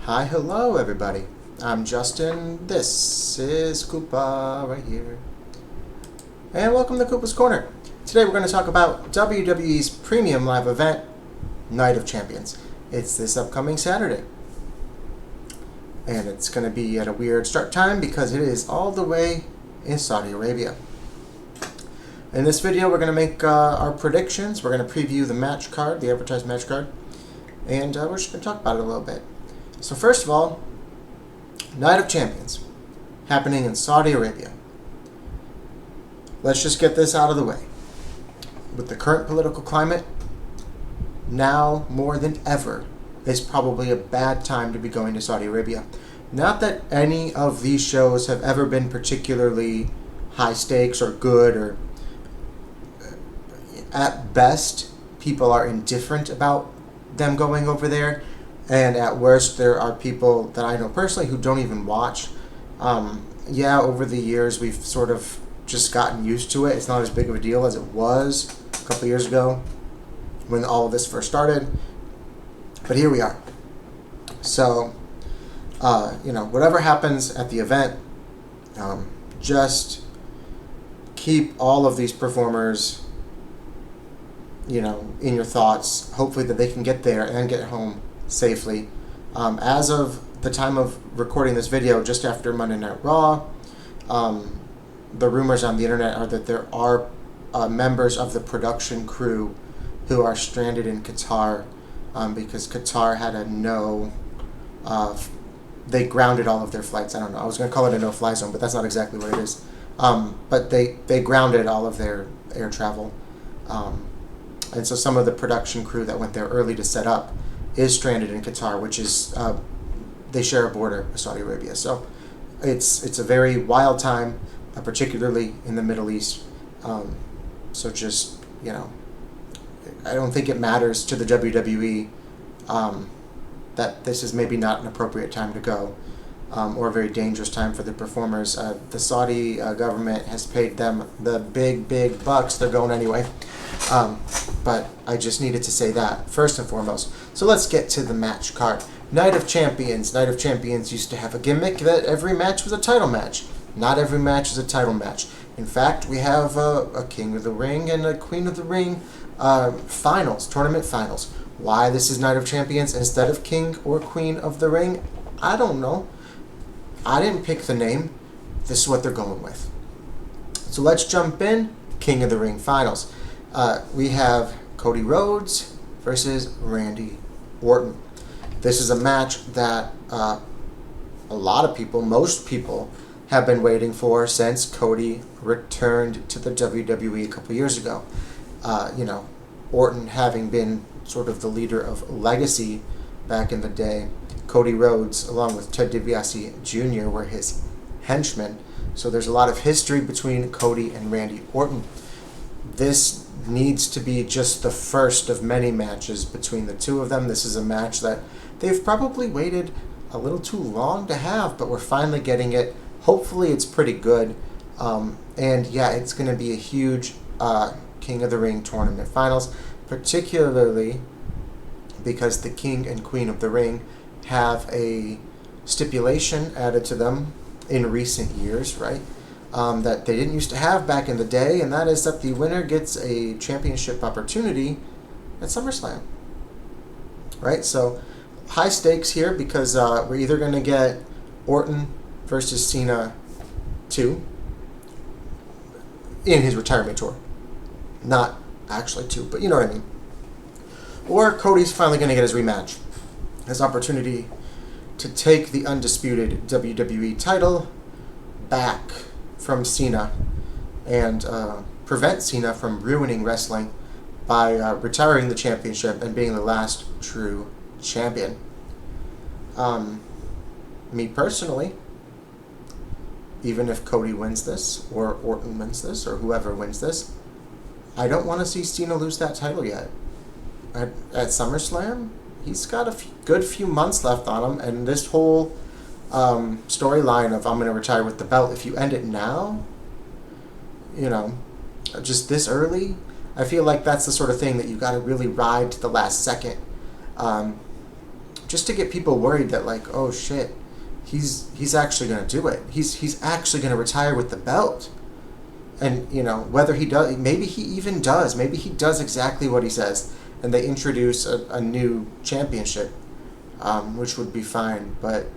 Hi, hello everybody. I'm Justin. This is Koopa right here. And welcome to Koopa's Corner. Today we're going to talk about WWE's premium live event, Night of Champions. It's this upcoming Saturday. And it's going to be at a weird start time because it is all the way in Saudi Arabia. In this video we're going to make our predictions. We're going to preview the match card, the advertised match card. And we're just going to talk about it a little bit. So first of all, Night of Champions, happening in Saudi Arabia. Let's just get this out of the way. With the current political climate, now more than ever is probably a bad time to be going to Saudi Arabia. Not that any of these shows have ever been particularly high stakes or good, or at best, people are indifferent about them going over there. And at worst, there are people that I know personally who don't even watch. Over the years, we've sort of just gotten used to it. It's not as big of a deal as it was a couple years ago when all of this first started. But here we are. So, whatever happens at the event, just keep all of these performers, in your thoughts. Hopefully that they can get there and get home safely. As of the time of recording this video, just after Monday Night Raw, the rumors on the internet are that there are members of the production crew who are stranded in Qatar because Qatar had a they grounded all of their flights. I don't know. I was going to call it a no-fly zone, but that's not exactly what it is. But they grounded all of their air travel. And so some of the production crew that went there early to set up is stranded in Qatar, which is, they share a border with Saudi Arabia. So it's a very wild time, particularly in the Middle East. So just, I don't think it matters to the WWE that this is maybe not an appropriate time to go, or a very dangerous time for the performers. The Saudi government has paid them the big bucks. They're going anyway. But I just needed to say that first and foremost. So let's get to the match card. Night of Champions. Night of Champions used to have a gimmick that every match was a title match. Not every match is a title match. In fact, we have a King of the Ring and a Queen of the Ring finals, tournament finals. Why this is Night of Champions instead of King or Queen of the Ring, I don't know. I didn't pick the name. This is what they're going with. So let's jump in. King of the Ring finals. We have Cody Rhodes versus Randy Orton. This is a match that a lot of people, most people, have been waiting for since Cody returned to the WWE a couple years ago. Orton having been sort of the leader of Legacy back in the day. Cody Rhodes, along with Ted DiBiase Jr., were his henchmen. So there's a lot of history between Cody and Randy Orton. This needs to be just the first of many matches between the two of them. This is a match that they've probably waited a little too long to have, but we're finally getting it. Hopefully it's pretty good. It's going to be a huge King of the Ring tournament finals, particularly because the King and Queen of the Ring have a stipulation added to them in recent years, right? That they didn't used to have back in the day, and that is that the winner gets a championship opportunity at SummerSlam. Right? So, high stakes here because we're either going to get Orton versus Cena 2 in his retirement tour. Not actually 2, but you know what I mean. Or Cody's finally going to get his rematch. His opportunity to take the undisputed WWE title back from Cena and prevent Cena from ruining wrestling by retiring the championship and being the last true champion. Me personally, even if Cody wins this or Orton wins this or whoever wins this, I don't want to see Cena lose that title yet. At SummerSlam, he's got a good few months left on him, and this whole storyline of I'm going to retire with the belt, if you end it now, just this early, I feel like that's the sort of thing that you got to really ride to the last second. just to get people worried that like, oh shit, he's actually going to do it. He's actually going to retire with the belt. And, you know, whether he does, maybe he even does. Maybe he does exactly what he says. And they introduce a new championship, which would be fine. But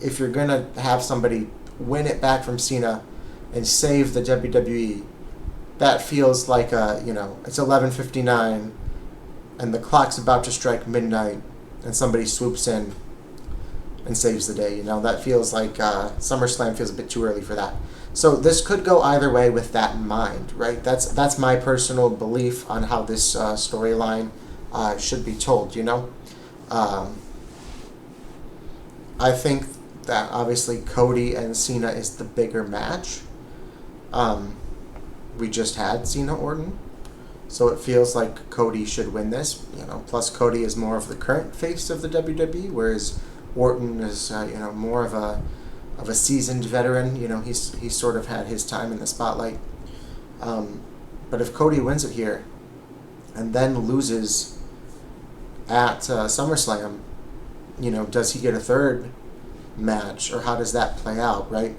if you're going to have somebody win it back from Cena and save the WWE, that feels like, you know, it's 11:59 and the clock's about to strike midnight and somebody swoops in and saves the day. You know, that feels like SummerSlam feels a bit too early for that. So this could go either way with that in mind, right? That's my personal belief on how this storyline should be told, you know? I think that obviously Cody and Cena is the bigger match. We just had Cena Orton, so it feels like Cody should win this, you know? Plus Cody is more of the current face of the WWE, whereas Orton is, you know, more of a seasoned veteran. You know, he's sort of had his time in the spotlight. But if Cody wins it here and then loses at SummerSlam, you know, does he get a third match, or how does that play out, right?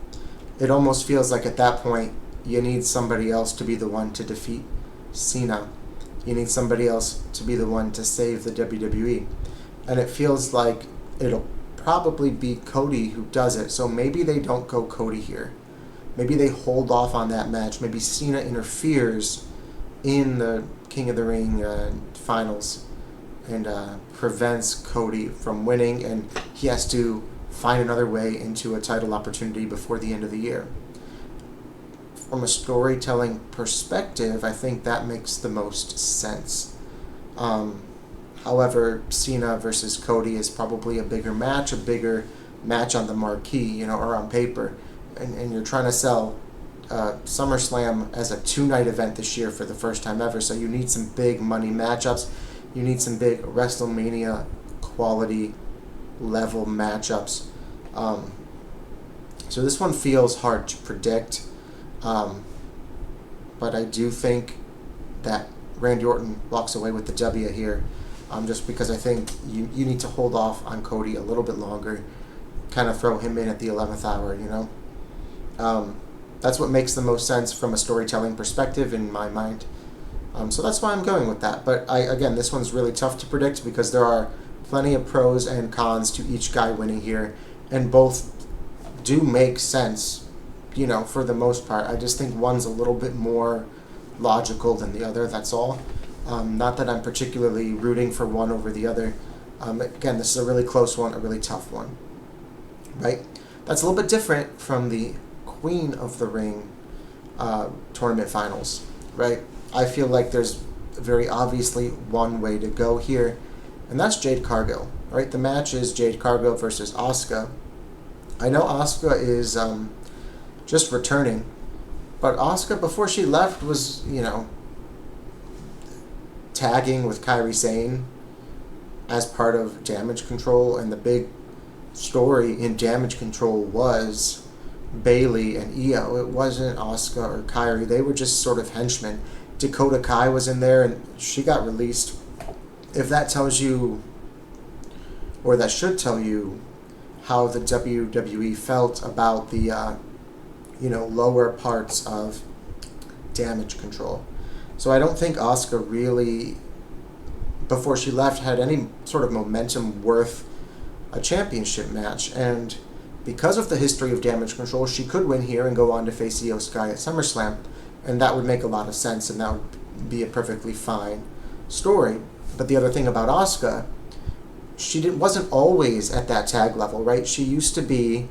It almost feels like at that point you need somebody else to be the one to defeat Cena. You need somebody else to be the one to save the WWE. And it feels like it'll probably be Cody who does it. So maybe they don't go Cody here. Maybe they hold off on that match. Maybe Cena interferes in the King of the Ring finals and prevents Cody from winning, and he has to find another way into a title opportunity before the end of the year. From a storytelling perspective, I think that makes the most sense. However, Cena versus Cody is probably a bigger match on the marquee, you know, or on paper. And you're trying to sell SummerSlam as a 2-night event this year for the first time ever, so you need some big money matchups. You need some big WrestleMania quality level matchups. So this one feels hard to predict, but I do think that Randy Orton walks away with the W here. Just because I think you need to hold off on Cody a little bit longer, kind of throw him in at the 11th hour, you know? That's what makes the most sense from a storytelling perspective in my mind. So that's why I'm going with that. But again, this one's really tough to predict because there are plenty of pros and cons to each guy winning here, and both do make sense, you know, for the most part. I just think one's a little bit more logical than the other, that's all. Not that I'm particularly rooting for one over the other. Again, this is a really close one, a really tough one, right? That's a little bit different from the Queen of the Ring tournament finals, right? I feel like there's very obviously one way to go here, and that's Jade Cargill, right? The match is Jade Cargill versus Asuka. I know Asuka is just returning, but Asuka, before she left, was, you know, tagging with Zayn as part of Damage Control, and the big story in Damage Control was Bayley and Io. It wasn't Asuka or Kairi. They were just sort of henchmen. Dakota Kai was in there, and she got released. If that tells you, or that should tell you, how the WWE felt about the you know, lower parts of Damage Control. So I don't think Asuka really, before she left, had any sort of momentum worth a championship match. And because of the history of Damage Control, she could win here and go on to face Io Sky at SummerSlam. And that would make a lot of sense, and that would be a perfectly fine story. But the other thing about Asuka, she wasn't always at that tag level, right? She used to be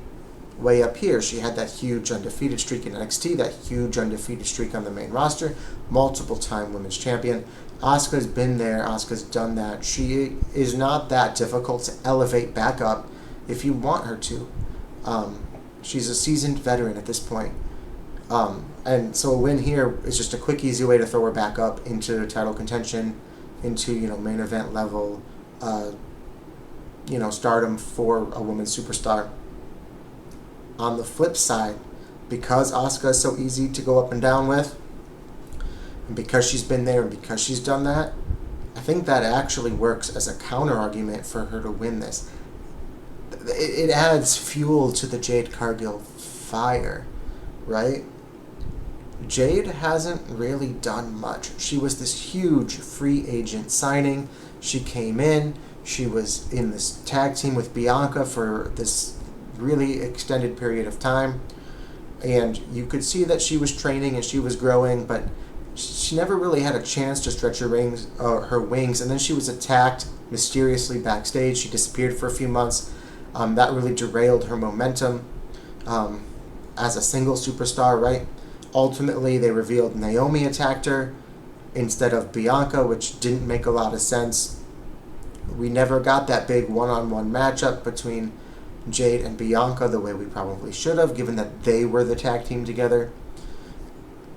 way up here. She had that huge undefeated streak in NXT, that huge undefeated streak on the main roster, multiple-time women's champion. Asuka's been there. Asuka's done that. She is not that difficult to elevate back up if you want her to. She's a seasoned veteran at this point. And so a win here is just a quick, easy way to throw her back up into title contention, into, you know, main event level, you know, stardom for a women's superstar. On the flip side, because Asuka is so easy to go up and down with, and because she's been there and because she's done that, I think that actually works as a counter argument for her to win this. it adds fuel to the Jade Cargill fire, right? Jade hasn't really done much. She was this huge free agent signing. She came in. She was in this tag team with Bianca for this really extended period of time. And you could see that she was training and she was growing, but she never really had a chance to stretch her wings. And then she was attacked mysteriously backstage. She disappeared for a few months. That really derailed her momentum as a single superstar, right? Ultimately, they revealed Naomi attacked her instead of Bianca, which didn't make a lot of sense. We never got that big one-on-one matchup between Jade and Bianca the way we probably should have, given that they were the tag team together.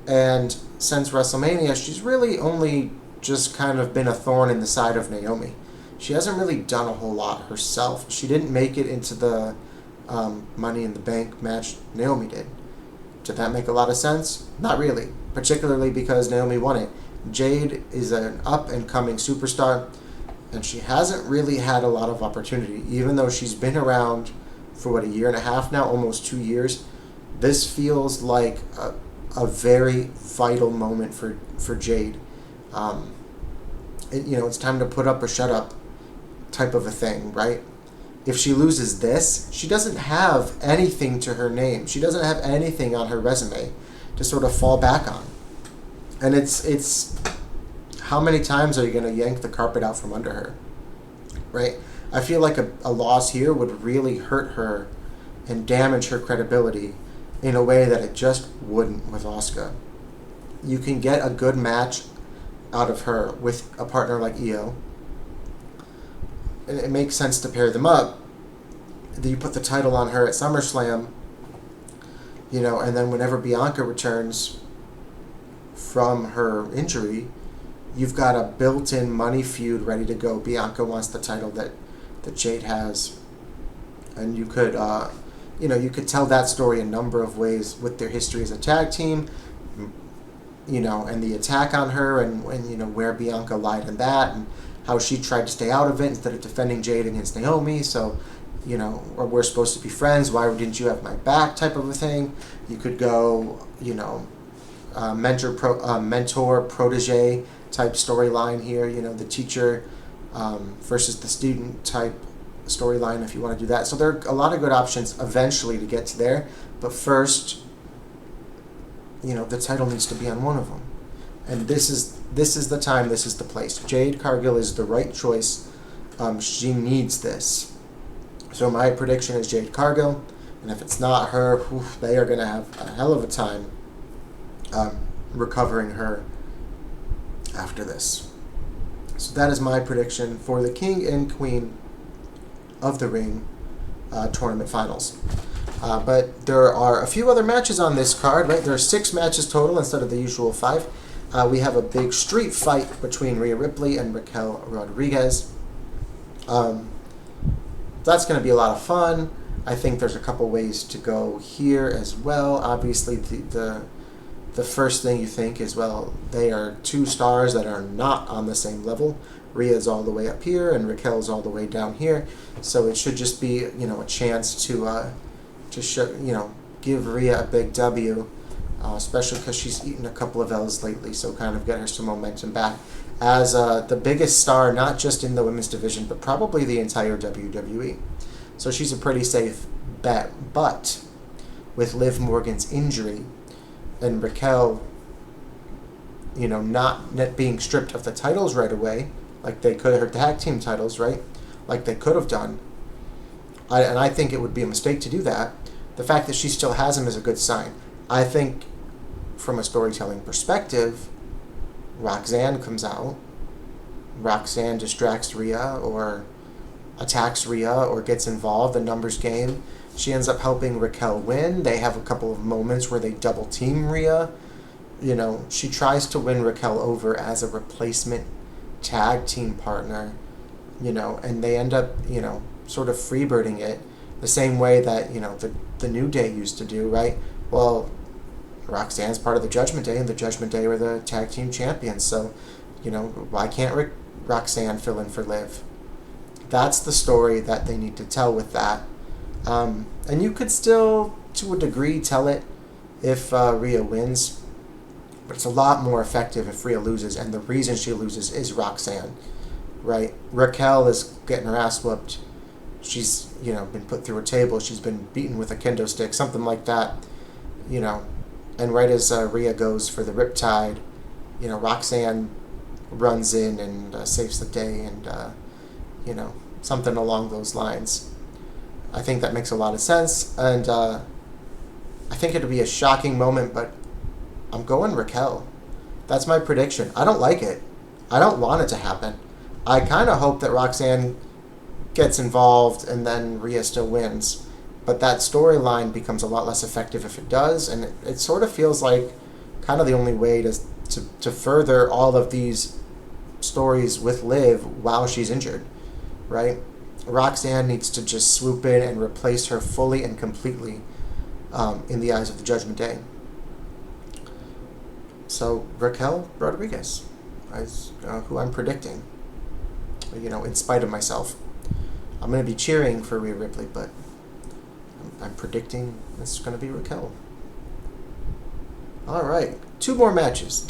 And since WrestleMania, she's really only just kind of been a thorn in the side of Naomi. She hasn't really done a whole lot herself. She didn't make it into the Money in the Bank match. Naomi did. Did that make a lot of sense? Not really, particularly because Naomi won it. Jade is an up-and-coming superstar, and she hasn't really had a lot of opportunity, even though she's been around for, a year and a half now, almost 2 years. This feels like a very vital moment for Jade. It's time to put up or shut up type of a thing, right? If she loses this, she doesn't have anything to her name. She doesn't have anything on her resume to sort of fall back on. And it's how many times are you going to yank the carpet out from under her, right? I feel like a loss here would really hurt her and damage her credibility in a way that it just wouldn't with Asuka. You can get a good match out of her with a partner like Io. It makes sense to pair them up. You put the title on her at SummerSlam, and then whenever Bianca returns from her injury, you've got a built-in money feud ready to go. Bianca wants the title that Jade has. And you could, you could tell that story a number of ways with their history as a tag team, and the attack on her and where Bianca lied in that and how she tried to stay out of it instead of defending Jade against Naomi. So, or we're supposed to be friends, why didn't you have my back type of a thing. You could go, mentor protege type storyline here, the teacher versus the student type storyline if you want to do that. So there are a lot of good options eventually to get to there, but first, the title needs to be on one of them. And this is the time, this is the place. Jade Cargill is the right choice. She needs this. So my prediction is Jade Cargill, and if it's not her, they are going to have a hell of a time recovering her after this. So that is my prediction for the King and Queen of the Ring tournament finals. But there are a few other matches on this card, right? There are 6 matches total instead of the usual 5. We have a big street fight between Rhea Ripley and Raquel Rodriguez. That's going to be a lot of fun. I think there's a couple ways to go here as well. Obviously, the first thing you think is, well, they are 2 stars that are not on the same level. Rhea's all the way up here, and Raquel's all the way down here. So it should just be, a chance to show, give Rhea a big W. Especially because she's eaten a couple of L's lately, so kind of get her some momentum back as the biggest star, not just in the women's division, but probably the entire WWE. So she's a pretty safe bet. But with Liv Morgan's injury and Raquel, not being stripped of the titles right away, like they could, her tag team titles, right? Like they could have done. And I think it would be a mistake to do that. The fact that she still has him is a good sign. I think from a storytelling perspective, Roxanne comes out. Roxanne distracts Rhea or attacks Rhea or gets involved in numbers game. She ends up helping Raquel win. They have a couple of moments where they double team Rhea. She tries to win Raquel over as a replacement tag team partner, and they end up, sort of freebirding it the same way that, the New Day used to do, right? Well, Roxanne's part of the Judgment Day, and the Judgment Day were the tag team champions. So, why can't Roxanne fill in for Liv? That's the story that they need to tell with that. And you could still, to a degree, tell it if Rhea wins. But it's a lot more effective if Rhea loses. And the reason she loses is Roxanne, right? Raquel is getting her ass whooped. She's, been put through a table. She's been beaten with a kendo stick, something like that, And right as Rhea goes for the riptide, Roxanne runs in and saves the day and, something along those lines. I think that makes a lot of sense. And I think it would be a shocking moment, but I'm going Raquel. That's my prediction. I don't like it. I don't want it to happen. I kind of hope that Roxanne gets involved and then Rhea still wins. But that storyline becomes a lot less effective if it does, and it sort of feels like kind of the only way to further all of these stories with Liv while she's injured, right? Roxanne needs to just swoop in and replace her fully and completely in the eyes of the Judgment Day. So Raquel Rodriguez is who I'm predicting, in spite of myself. I'm going to be cheering for Rhea Ripley, but I'm predicting it's going to be Raquel. All right. 3 more matches.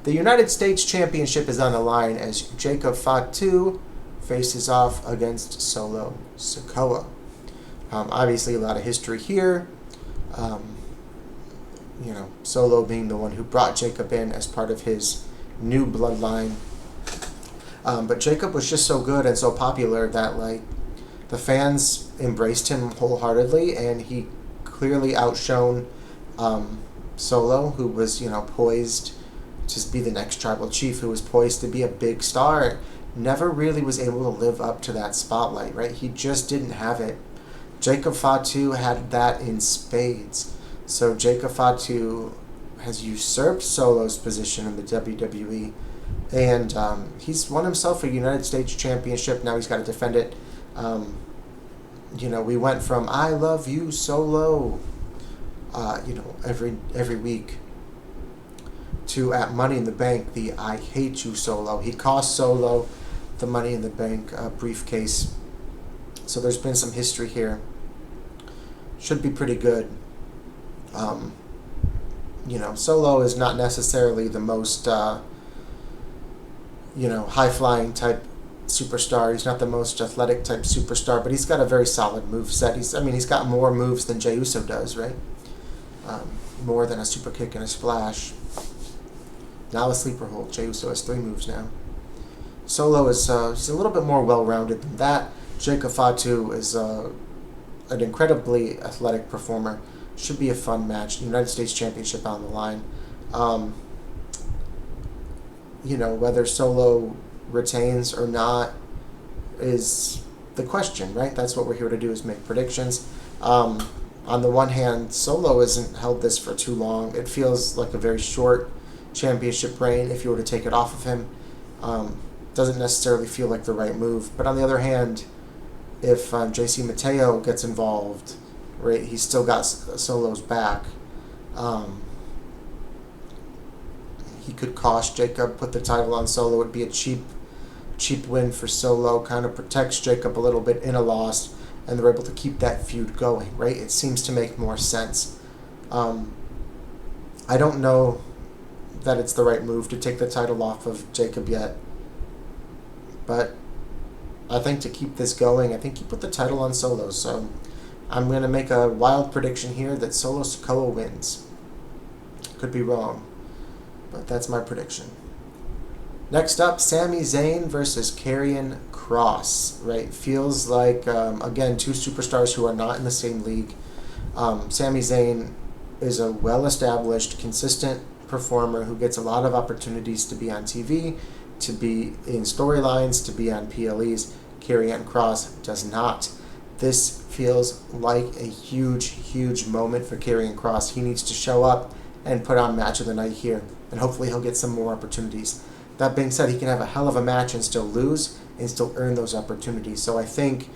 The United States Championship is on the line as Jacob Fatu faces off against Solo Sikoa. Obviously, a lot of history here. Solo being the one who brought Jacob in as part of his new bloodline. But Jacob was just so good and so popular that, the fans embraced him wholeheartedly, and he clearly outshone Solo, who was, poised to be the next tribal chief, who was poised to be a big star. Never really was able to live up to that spotlight, right? He just didn't have it. Jacob Fatu had that in spades. So Jacob Fatu has usurped Solo's position in the WWE, and he's won himself a United States Championship. Now he's got to defend it. We went from "I love you, Solo," every week, to at Money in the Bank, the "I hate you, Solo." He cost Solo the Money in the Bank briefcase. So there's been some history here. Should be pretty good. Solo is not necessarily the most, high-flying type superstar. He's not the most athletic type superstar, but he's got a very solid move set. He's got more moves than Jey Uso does, right? More than a super kick and a splash. Now a sleeper hold. Jey Uso has 3 moves now. Solo is he's a little bit more well-rounded than that. Jacob Fatu is an incredibly athletic performer. Should be a fun match. United States Championship on the line. Whether Solo retains or not is the question, right? That's what we're here to do, is make predictions. On the one hand, Solo hasn't held this for too long. It feels like a very short championship reign if you were to take it off of him. Doesn't necessarily feel like the right move. But on the other hand, if JC Mateo gets involved, right, he's still got Solo's back. He could cost Jacob, put the title on Solo. It would be a cheap win for Solo. Kind of protects Jacob a little bit in a loss, and they're able to keep that feud going, right? It seems to make more sense. I don't know that it's the right move to take the title off of Jacob yet, but I think to keep this going, I think you put the title on Solo. So I'm going to make a wild prediction here that Solo Sikoa wins. Could be wrong, but that's my prediction. Next up, Sami Zayn versus Karrion Kross. Right, feels like again 2 superstars who are not in the same league. Sami Zayn is a well-established, consistent performer who gets a lot of opportunities to be on TV, to be in storylines, to be on PLEs. Karrion Kross does not. This feels like a huge moment for Karrion Kross. He needs to show up and put on match of the night here, and hopefully he'll get some more opportunities. That being said, he can have a hell of a match and still lose and still earn those opportunities. So I think,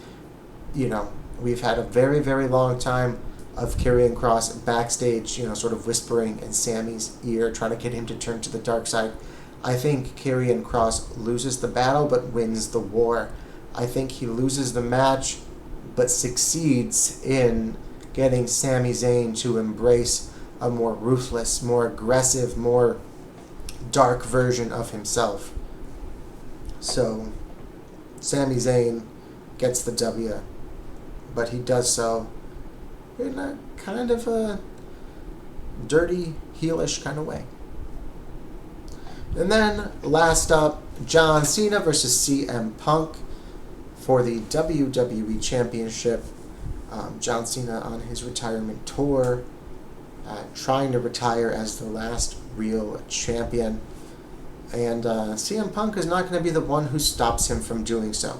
we've had a very long time of Karrion Kross backstage, sort of whispering in Sami's ear, trying to get him to turn to the dark side. I think Karrion Kross loses the battle but wins the war. I think he loses the match, but succeeds in getting Sami Zayn to embrace a more ruthless, more aggressive, more dark version of himself. So, Sami Zayn gets the W, but he does so in a kind of a dirty, heelish kind of way. And then, last up, John Cena versus CM Punk for the WWE Championship. John Cena on his retirement tour, trying to retire as the last real champion. And CM Punk is not going to be the one who stops him from doing so.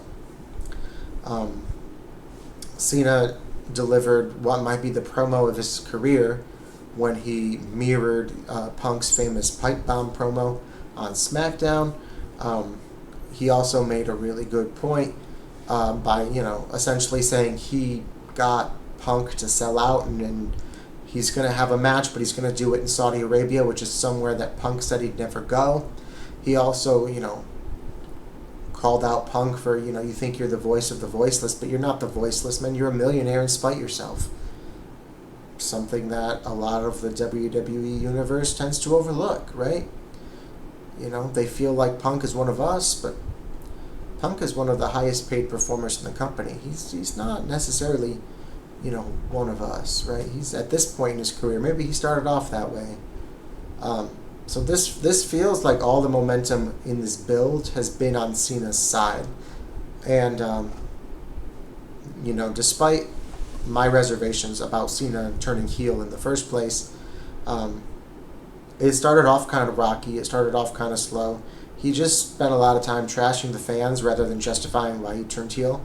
Cena delivered what might be the promo of his career when he mirrored Punk's famous pipe bomb promo on SmackDown. He also made a really good point by, essentially saying he got Punk to sell out and he's going to have a match, but he's going to do it in Saudi Arabia, which is somewhere that Punk said he'd never go. He also, called out Punk for, you think you're the voice of the voiceless, but you're not the voiceless, man. You're a millionaire and spite yourself. Something that a lot of the WWE universe tends to overlook, right? They feel like Punk is one of us, but Punk is one of the highest paid performers in the company. He's not necessarily, one of us, right? He's at this point in his career. Maybe he started off that way. So this feels like all the momentum in this build has been on Cena's side. And, despite my reservations about Cena turning heel in the first place, it started off kind of rocky. It started off kind of slow. He just spent a lot of time trashing the fans rather than justifying why he turned heel.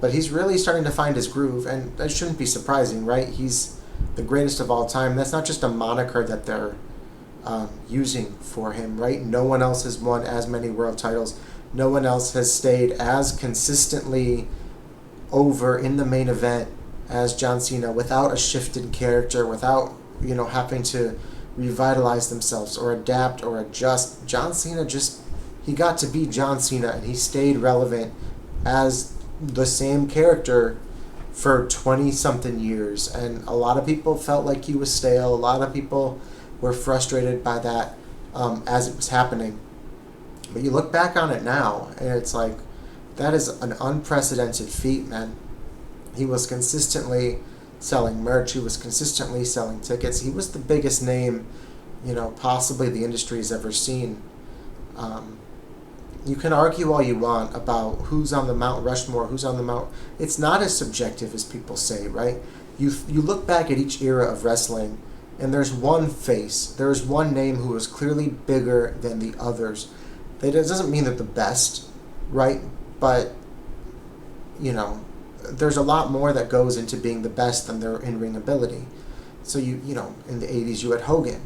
But he's really starting to find his groove, and that shouldn't be surprising, right? He's the greatest of all time. That's not just a moniker that they're using for him, right? No one else has won as many world titles. No one else has stayed as consistently over in the main event as John Cena without a shift in character, without, having to revitalize themselves or adapt or adjust. John Cena he got to be John Cena, and he stayed relevant as the same character for 20-something years. And a lot of people felt like he was stale. A lot of people were frustrated by that as it was happening. But you look back on it now, and it's like, that is an unprecedented feat, man. He was consistently selling merch. He was consistently selling tickets. He was the biggest name, possibly the industry has ever seen. You can argue all you want about who's on the Mount Rushmore, who's on the Mount. It's not as subjective as people say, right? You look back at each era of wrestling, and there's one face, there's one name who is clearly bigger than the others. That doesn't mean they're the best, right? But, there's a lot more that goes into being the best than their in-ring ability. So in the 80s you had Hogan,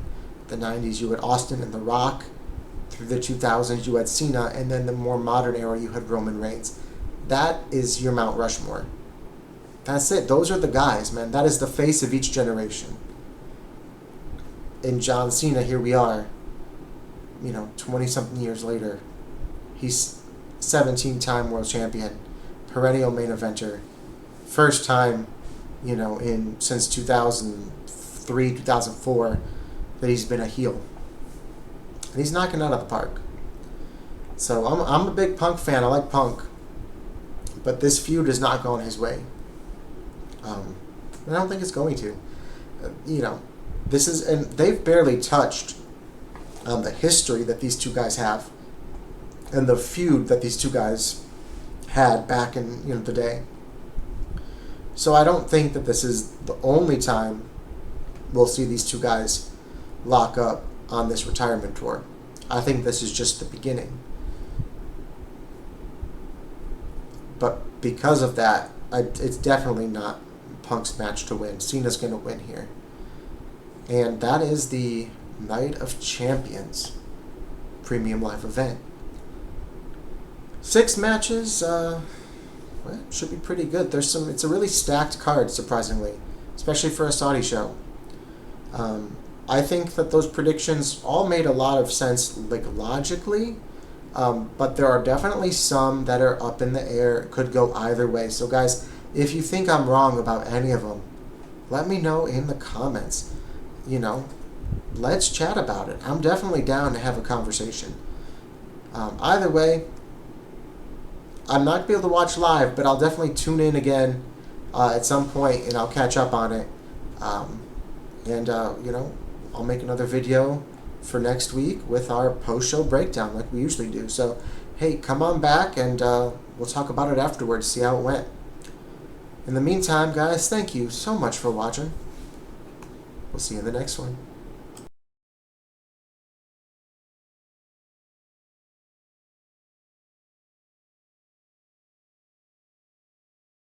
the 90s you had Austin and The Rock, through the 2000s you had Cena, and then the more modern era you had Roman Reigns. That is your Mount Rushmore. That's it. Those are the guys, man. That is the face of each generation. In John Cena, here we are, 20-something years later. He's 17-time world champion, perennial main eventer, first time, since 2003, 2004, that he's been a heel. And he's knocking out of the park. So I'm a big Punk fan. I like Punk. But this feud is not going his way. And I don't think it's going to. And they've barely touched the history that these two guys have, and the feud that these two guys had back in the day. So I don't think that this is the only time we'll see these two guys lock up on this retirement tour. I think this is just the beginning. But because of that, it's definitely not Punk's match to win. Cena's going to win here. And that is the Night of Champions premium live event. 6 matches, should be pretty good. It's a really stacked card, surprisingly, especially for a Saudi show. I think that those predictions all made a lot of sense, logically, But there are definitely some that are up in the air. It could go either way. So guys, if you think I'm wrong about any of them, let me know in the comments. You know, let's chat about it. I'm definitely down to have a conversation. Either way, I'm not going to be able to watch live, but I'll definitely tune in again at some point, and I'll catch up on it. You know, I'll make another video for next week with our post-show breakdown like we usually do. So, hey, come on back, and we'll talk about it afterwards, see how it went. In the meantime, guys, thank you so much for watching. We'll see you in the next one.